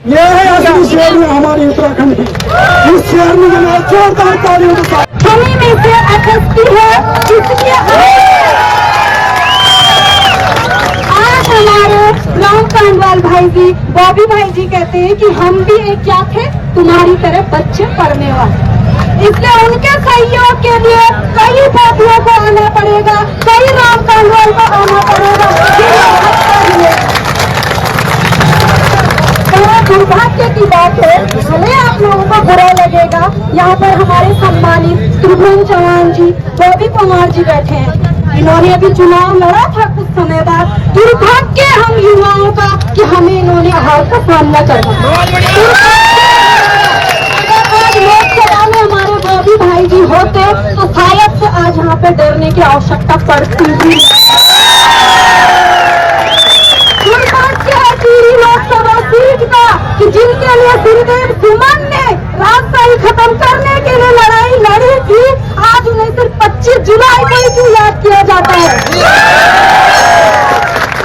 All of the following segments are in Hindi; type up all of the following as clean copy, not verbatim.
ये है असली शेरनी हमारी उत्तराखंड की। इस शेरनी के लिए जोरदार तालियों के साथ हमें में से अटकती है, इसलिए आज हमारे राम कांडवाल भाई जी, बॉबी भाई जी कहते हैं कि हम भी एक क्या थे, तुम्हारी तरह बच्चे पढ़ने वाले। इसलिए उनके सहयोग के लिए कई बॉबियों को आना पड़ेगा, कई राम कांडवाल को आना पड़ेगा। दुर्भाग्य की बात है, भले आप लोगों को बुरा लगेगा, यहाँ पर हमारे सम्मानित त्रिभुवन चौहान जी, बॉबी कुमार जी बैठे हैं। इन्होंने अभी चुनाव लड़ा था कुछ समय बाद। दुर्भाग्य हम युवाओं का कि हमें इन्होंने हार का सामना करना। अगर लोकसभा में हमारे बॉबी भाई जी होते तो शायद से आज यहाँ पे डरने की आवश्यकता पड़ती थी। दुर्भाग्य है पूरी लोकसभा सीट का कि जिनके लिए गुरुदेव सुमन ने राजशाही खत्म करने के लिए लड़ाई लड़ी थी, आज उन्हें सिर्फ 25 जुलाई को ही क्यों याद किया जाता है?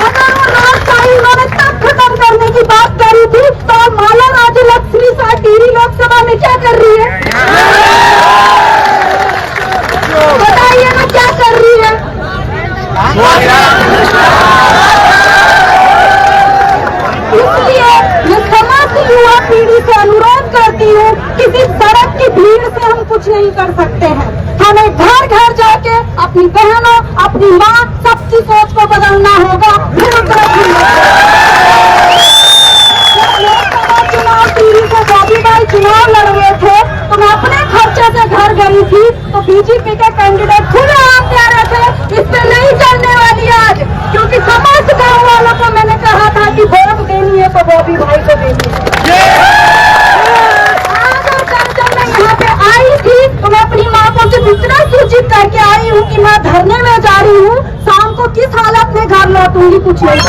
अगर वो राजशाही उन्होंने तब खत्म करने की बात करी थी तो माला राज्य लक्ष्मी शाह टिहरी लोकसभा में क्या कर रही है? बताइए ना क्या कर रही है? इसलिए मैं समस्त युवा पीढ़ी से अनुरोध करती हूँ, किसी सड़क की भीड़ से हम कुछ नहीं कर सकते हैं। हमें घर घर जाके अपनी बहनों, अपनी माँ, सबकी सोच को बदलना होगा। चुनाव पीढ़ी को बॉबी भाई चुनाव लड़ रहे थे तो मैं अपने खर्चे से घर गई थी, तो बीजेपी के कैंडिडेट खुले आम कह रहे थे इस पे नहीं चलने वाली आज, क्योंकि समस्त गाँव वालों को मैंने कहा था कि वोट देनी है तो बॉबी भाई को देनी है। जब मैं यहाँ पे आई थी तो मैं अपनी माँ को इतना सूचित करके आई हूँ कि मैं धरने में जा रही हूँ, शाम को किस हालत में घर लौटूंगी कुछ नहीं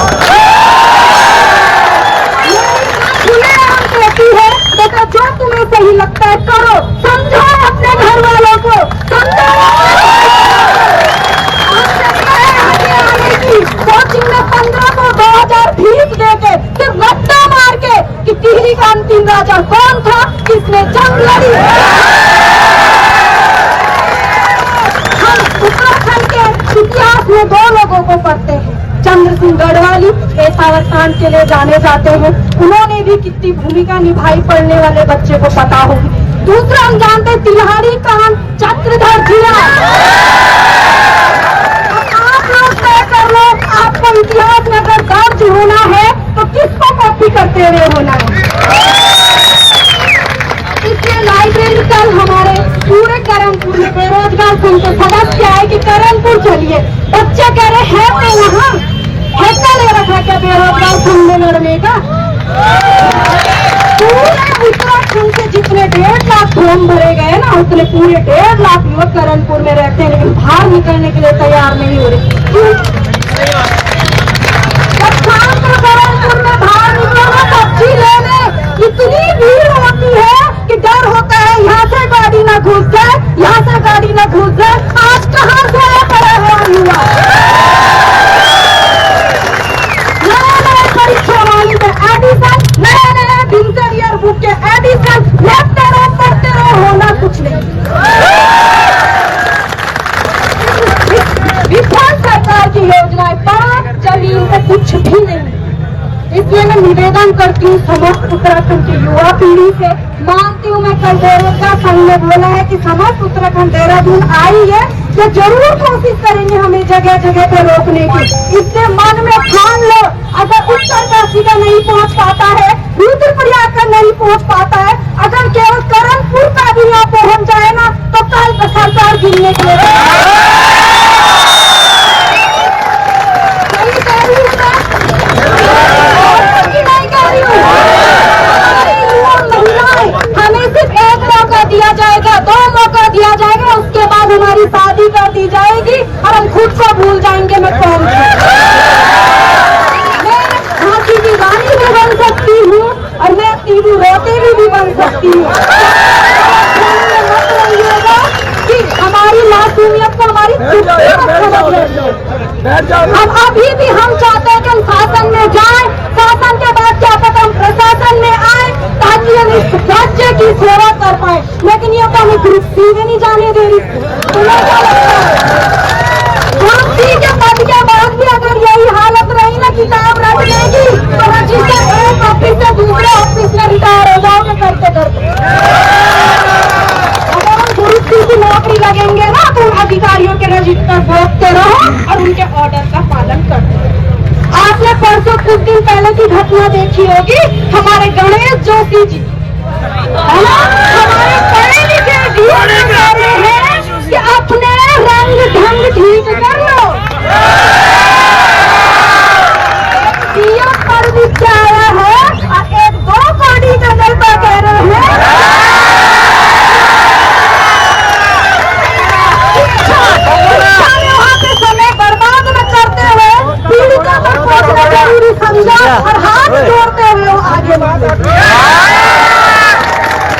कहती है। बेटा जो तुम्हें सही लगता है करो, समझाओ अपने घर वालों को, समझाओ। कोचिंग में 15 को 2000 फीस देके सिर्फ रट्टा मार के कि टिहरी का अंतिम राजा कौन था, किसने जंग लड़ी। हम उत्तराखंड के इतिहास में 2 लोगों को पढ़ते हैं, चंद्र सिंह गढ़वाली पेशावर के लिए जाने जाते हैं, उन्होंने भी कितनी भूमिका निभाई, पढ़ने वाले बच्चे को पता होगी। दूसरा हम जानते तिलहारी कांड, चक्रधर जिया। आप लोग तय कर लो, आपको इतिहास में अगर दर्ज होना है तो किसको कॉपी करते हुए होना है? इसलिए लाइब्रेरी कल हमारे पूरे करणपुर में बेरोजगार संघ के सदस्य आए कि करणपुर चलिए, बच्चे कह रहे हैं तो वहाँ हैका ले रखा क्या बेरोजगार संघ में लड़ने का? पूरे उत्तराखंड से जितने 1.5 लाख फॉर्म भरे गए ना, उतने पूरे 1.5 लाख युवक करणपुर में रहते हैं, लेकिन बाहर निकलने के लिए तैयार नहीं हो रहे। जब शाम को करणपुर में बाहर निकलो सब्जी लेने, इतनी भीड़ होती है कि डर होता है यहाँ से गाड़ी न घुस जाए, यहाँ से गाड़ी न घुस जाए। आज कहाँ से पड़ा है युवा? परीक्षा वाली में एडिशन, नए इंटीरियर बुक के एडिशन, लेते रहो पढ़ते रहो, होना कुछ नहीं। विफल सरकार की योजनाएं पढ़ो, जमीन पे कुछ भी नहीं। इसलिए मैं निवेदन करती हूँ समस्त उत्तराखंड की युवा पीढ़ी से, मानती हूँ मैं कल बेरोजगार संघ ने बोला है कि समस्त उत्तराखंड देहरादून आई है तो जरूर कोशिश करेंगे हमें जगह जगह पे रोकने की। इससे मन में ठान लो, अगर उत्तरकाशी का नहीं पहुँच पाता है, रुद्रप्रयाग का नहीं पहुँच पाता है, अगर केवल करणपुर का भी यहाँ पहुँच जाए ना तो कल सरकार गिरने के लिए हमें सिर्फ 1 मौका दिया जाएगा, 2 मौका दिया जाएगा, उसके बाद हमारी शादी कर दी जाएगी और हम खुद को भूल जाएंगे मैं कौन थी। मैं झांसी की रानी भी बन सकती हूँ और मैं तीनू रोते भी बन सकती हूँ। कि हमारी मासूमियत को हमारी हम अभी भी हम चाहते हैं कि हम शासन में जाएं, शासन के बाद क्या पता हम प्रशासन में आए है, लेकिन ये तो हमें ग्रुप सी में नहीं जाने दे रही। तुम्हें क्या लगता है ग्रुप सी के पद के बाद भी अगर यही हालत रही ना किताब रख लेगी तो रजिस्टर एक ऑफिस से दूसरे ऑफिस में रिटायर हो जाओगे करते करते। अगर हम ग्रुप सी की नौकरी लगेंगे ना तो उन अधिकारियों के रजिस्टर भोगते रहो और उनके ऑर्डर का पालन करते रहो। आपने परसों कुछ दिन पहले की घटना देखी होगी, हमारे गणेश जोशी जी है ना, हमारे पढ़े लिखे डीएम कह रहे हैं कि अपने रंग ढंग ठीक कर लो। डीएम पर भी क्या आया है और एक दो कौड़ी का नेता कह रहे हैं वहाँ पे समय बर्बाद न करते हुए पीड़िता पर पहुंचना जरूरी समझा और हाथ जोड़ते हुए वो आगे बढ़े।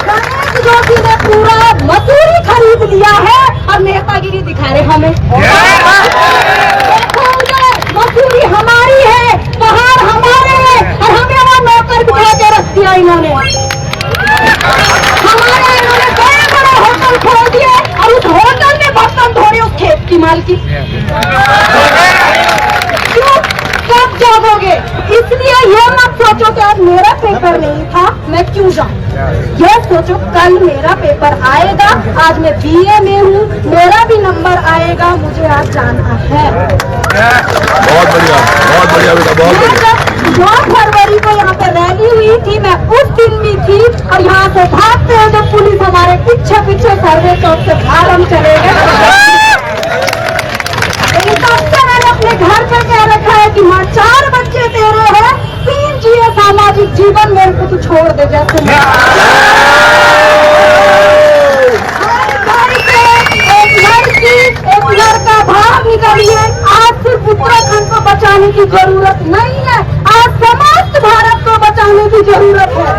गणेश जोशी ने पूरा मसूरी खरीद लिया है और नेतागिरी दिखा रहे हमें। मसूरी हमारी है, पहाड़ हमारे हैं और हमें वहाँ नौकर बिठा के रख दिया इन्होंने। हमारे इन्होंने बड़े बड़े होटल खोल दिए और उस होटल में बर्तन धो रहे उस खेत की मालकी। क्यों कब जागोगे? इसलिए ये मत सोचो कि आज मेरा पेपर नहीं था मैं क्यों जाऊं, ये सोचो कल मेरा पेपर आएगा, आज मैं बीए में हूँ, मेरा भी नंबर आएगा, मुझे आज जाना है। बहुत बढ़िया बेटा, बहुत बढ़िया। 9 फरवरी को यहाँ पे रैली हुई थी, मैं उस दिन भी थी और यहाँ से भागते हुए जब पुलिस हमारे पीछे पीछे सर्वे चौक से भागम चले गए। मैंने अपने घर पे कह रखा है कि माँ 4 बच्चे तेरे हैं, 3 जिए सामाजिक जीवन, मेरे को तू छोड़ दे जैसे एक लड़का भाग निकलिए। आज सिर्फ उत्तराखंड को बचाने की जरूरत नहीं है, आज समस्त भारत को बचाने की जरूरत है।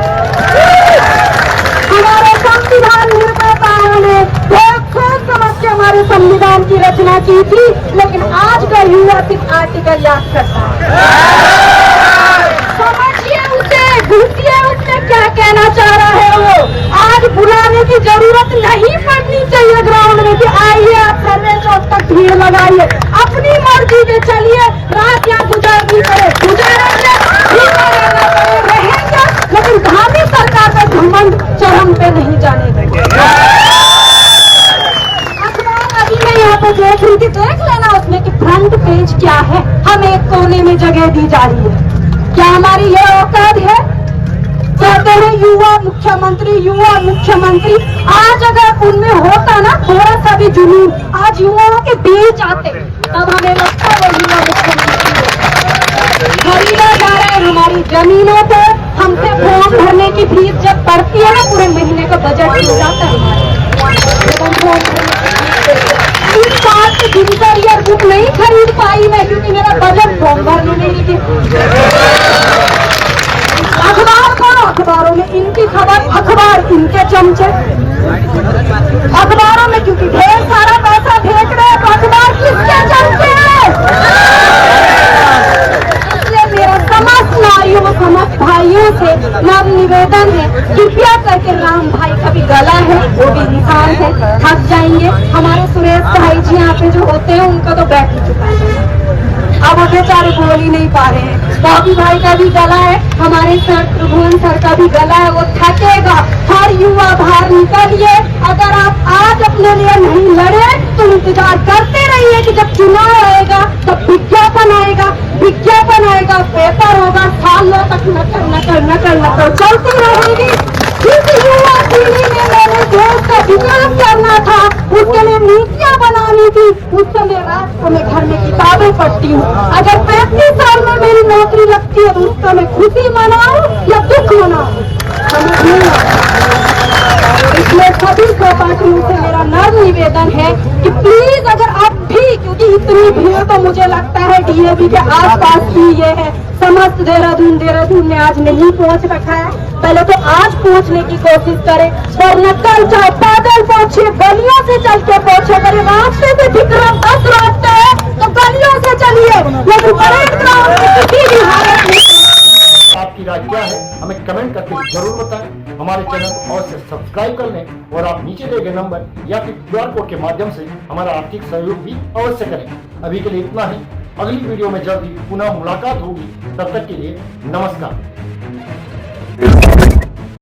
हमारे संविधान निर्माताओं ने बहुत सोच समझ के हमारे संविधान की रचना की थी, लेकिन आज का युवा सिर्फ आर्टिकल याद करता है। समझिए उसे, घुसिए उसमें क्या कहना चाह रहा है वो। आज बुलाने की जरूरत नहीं पड़नी चाहिए ग्राउंड में कि आइए आप सर्वे चौक तक भीड़ लगाइए, अपनी मर्जी से चलिए, रात यहाँ गुजारनी पड़े गुजारेंगे, रहेंगे, लेकिन धामी सरकार का घमंड चरम पे नहीं जाने देंगे। अखबार अभी मैं यहाँ पे देख रही थी, देख लेना उसमें कि फ्रंट पेज क्या है, हमें एक कोने में जगह दी जा रही है। क्या हमारी ये औकात है? कहते हैं युवा मुख्यमंत्री। आज अगर उनमें होता ना थोड़ा सा भी जुनून, आज युवाओं के बीच आते, तब हमें लगता है वो युवा मुख्यमंत्री खरीदा जा रहा है हमारी जमीनों को। हमसे फॉर्म भरने की फीस जब पड़ती है ना, पूरे महीने का बजट मिल जाता है हमारे। इस साल की दिनचर्या बुक नहीं खरीद पाई मैं, क्योंकि मेरा बजट फॉर्म भरने नहीं थी। अखबार पढ़ो, अखबारों में इनकी खबर, अखबार इनके चमचे। अखबारों में क्योंकि ढेर सारा पैसा फेंक रहे हैं, तो अखबार किसके चमचे हैं? इसलिए मेरा समस्त नारियों, समस्त भाइयों से नव निवेदन है, कृपया करके राम भाई का भी गला है, वो भी इंसान है, थक जाएंगे। हमारे सुरेश भाई जी यहाँ पे जो होते हैं उनका तो बैठ ही चुका है, अब वो बेचारे बोल ही नहीं पा रहे हैं। बॉबी भाई का भी गला है, हमारे सर त्रिभुवन सर का भी गला है, वो थकेगा। हर युवा बाहर निकलिए, अगर आप आज अपने लिए नहीं लड़े तो इंतजार करते रहिए कि जब चुनाव आएगा तब विज्ञापन आएगा, पेपर होगा, सालों तक नकल चलती रहेगी। जिस युवा पीढ़ी में मेरे देश का विकास करना था, उसके लिए नीतियाँ बनानी थी, उस समय रात को मैं घर में किताबें पढ़ती हूँ। अगर 35 साल में मेरी नौकरी लगती है तो उस समय खुशी मनाऊं या दुख मनाऊं, समझ नहीं आता। इसलिए सभी सहपाठियों से मेरा नर्म निवेदन है कि प्लीज अगर अब भी, क्योंकि इतनी भीड़ तो मुझे लगता है डीएवी के आसपास ही ये है, समस्त देहरादून में आज नहीं पहुंच रखा है, पहले तो आज पहुंचने की कोशिश करें, वरना कल चाहे पैदल पहुंचे, गलियों से चल के पहुंचे, अगर रास्ते से विक्रम 10 रास्ते है तो गलियों से चलिए, लेकिन परेड ग्राउंड में किसी भी हालत में। आपकी राय क्या है, हमें कमेंट करके जरूर बताएं। हमारे चैनल को अवश्य सब्सक्राइब कर लें और आप नीचे दिए गए नंबर या फिर QR कोड के माध्यम से हमारा आर्थिक सहयोग भी अवश्य करें। अभी के लिए इतना ही। अगली वीडियो में जल्दी पुनः मुलाकात होगी। तब तक के लिए नमस्कार।